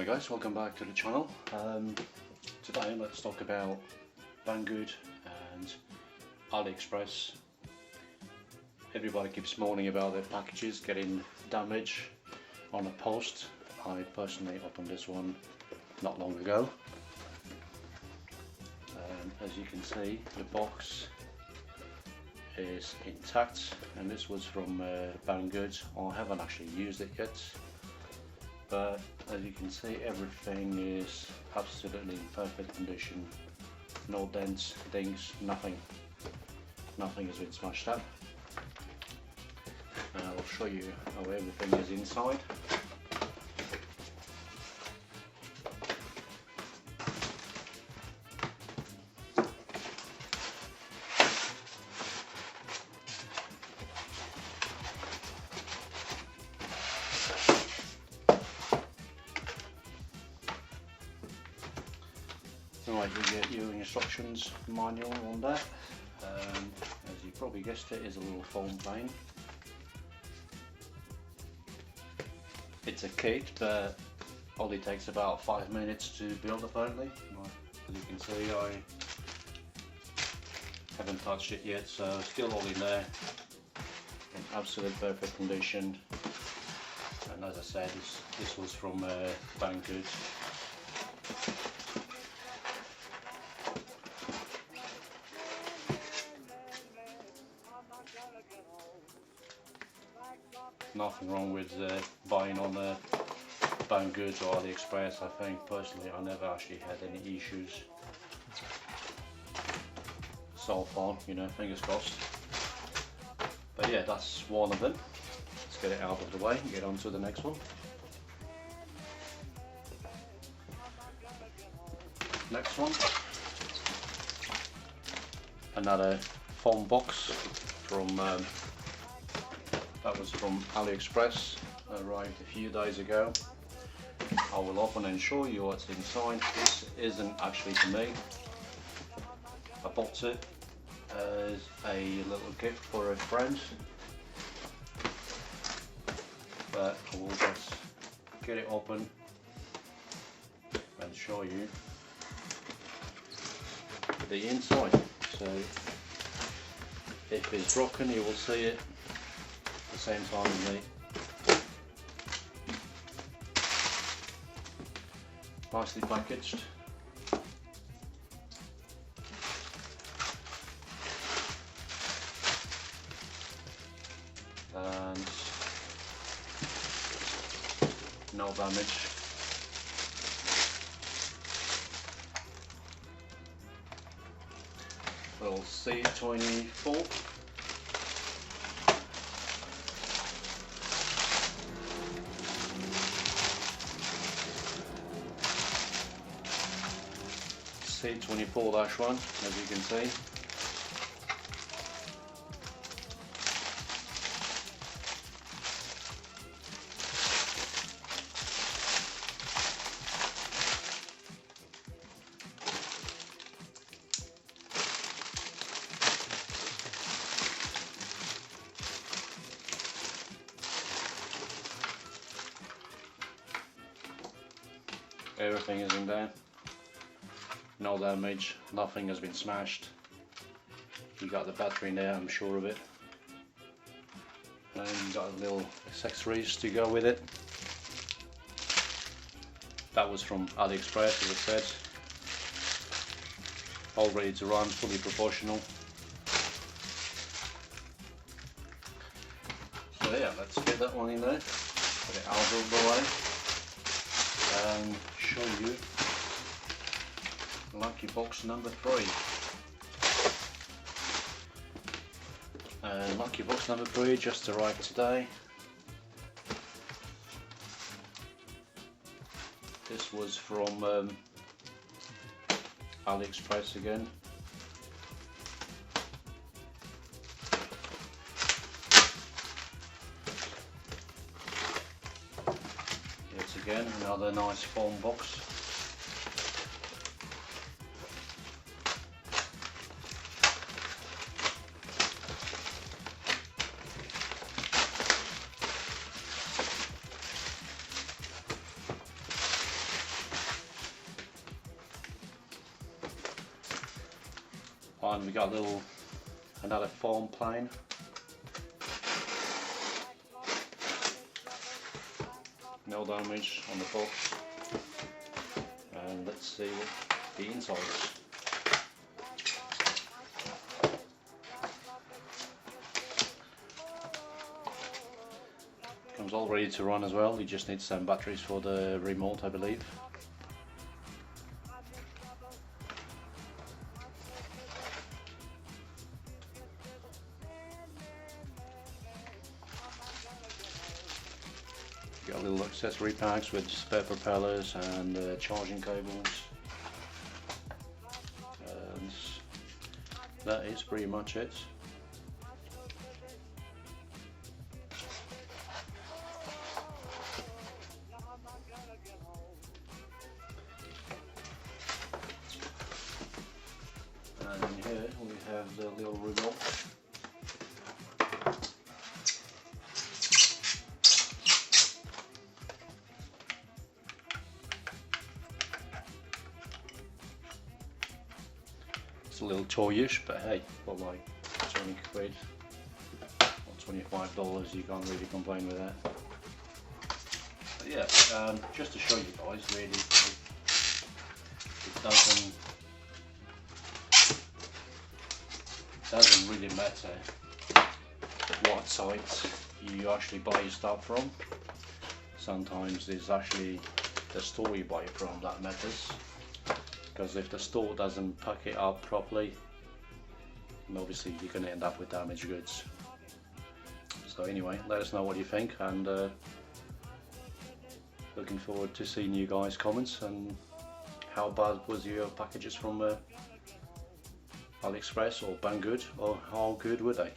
Hi guys, welcome back to the channel. Today let's talk about Banggood and AliExpress. Everybody keeps moaning about their packages getting damaged on a post. I personally opened this one not long ago. As you can see, the box is intact, and this was from Banggood. I haven't actually used it yet, but as you can see, everything is absolutely in perfect condition. No dents, dings, nothing has been smashed up. And I'll show you how everything is inside. Right, you get your instructions manual on that. As you probably guessed, it is a little foam plane. It's a kit, but only takes about 5 minutes to build apparently. As you can see, I haven't touched it yet, so still all in there, in absolute perfect condition. And as I said, this was from Banggood. Nothing wrong with buying on Banggood or AliExpress. I think personally I never actually had any issues so far, you know, fingers crossed. But yeah, that's one of them. Let's get it out of the way and get on to the next one. Next one, another foam box from that was from AliExpress, arrived a few days ago. I will open and show you what's inside. This isn't actually for me. I bought it as a little gift for a friend, but I will just get it open and show you the inside. So if it's broken, you will see it the same time as me. Nicely packaged. And no damage. Little C24. C24-1, as you can see. Everything is in there. No damage, nothing has been smashed. You got the battery in there, I'm sure of it. And you got little accessories to go with it. That was from AliExpress, as I said. All ready to run, fully proportional. So yeah, let's get that one in there. Put it out of the way and show you lucky box number 3. Lucky box number 3 just arrived today. This was from AliExpress again. Yet again, another nice foam box. And we got another foam plane. No damage on the box. And let's see what the inside is. Comes all ready to run as well. You just need some batteries for the remote, I believe. Got little accessory packs with spare propellers and charging cables. And that is pretty much it. And in here we have the little remote. It's a little toyish, but hey, for like 20 quid or $25, you can't really complain with that. But yeah, just to show you guys, really, it doesn't really matter what site you actually buy your stuff from. Sometimes it's actually the store you buy it from that matters. Because if the store doesn't pack it up properly, obviously you're going to end up with damaged goods. So anyway, let us know what you think, and looking forward to seeing you guys' comments and how bad was your packages from AliExpress or Banggood, or how good were they?